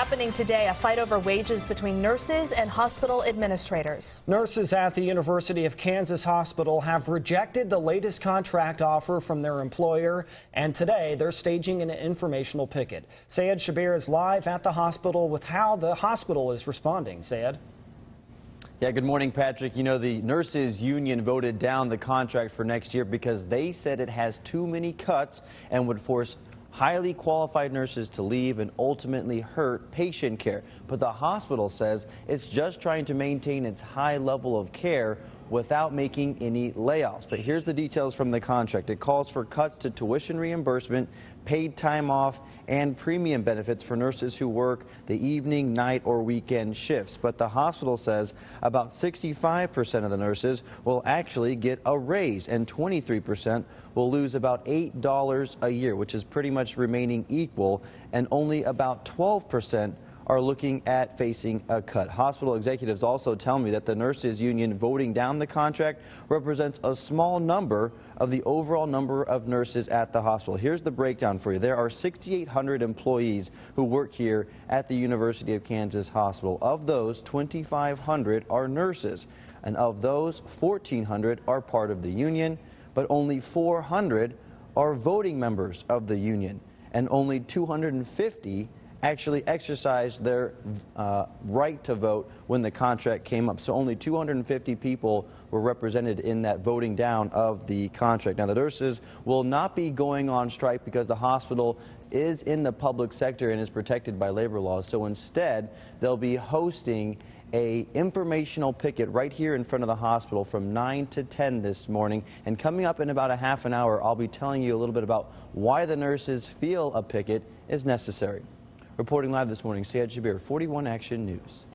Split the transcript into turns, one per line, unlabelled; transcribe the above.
happening today, a fight over wages between nurses and hospital administrators.
Nurses at the University of Kansas Hospital have rejected the latest contract offer from their employer, and today they're staging an informational picket. KSHB is live at the hospital with how the hospital is responding. Sayed?
Yeah, good morning, Patrick. You know, the nurses union voted down the contract for next year because they said it has too many cuts and would force highly qualified nurses to leave and ultimately hurt patient care. But the hospital says it's just trying to maintain its high level of care without making any layoffs. But here's the details from the contract. It calls for cuts to tuition reimbursement, paid time off, and premium benefits for nurses who work the evening, night, or weekend shifts. But the hospital says about 65% of the nurses will actually get a raise, and 23% will lose about $8 a year, which is pretty much remaining equal, and only about 12% are looking at facing a cut. Hospital executives also tell me that the nurses union voting down the contract represents a small number of the overall number of nurses at the hospital. Here's the breakdown for you. There are 6,800 employees who work here at the University of Kansas Hospital. Of those, 2,500 are nurses, and of those, 1,400 are part of the union, but only 400 are voting members of the union, and only 250 actually exercised their right to vote when the contract came up. So only 250 people were represented in that voting down of the contract. Now, the nurses will not be going on strike because the hospital is in the public sector and is protected by labor laws. So instead, they'll be hosting a informational picket right here in front of the hospital from 9 to 10 this morning. And coming up in about a half an hour, I'll be telling you a little bit about why the nurses feel a picket is necessary. Reporting live this morning, KSHB 41 Action News.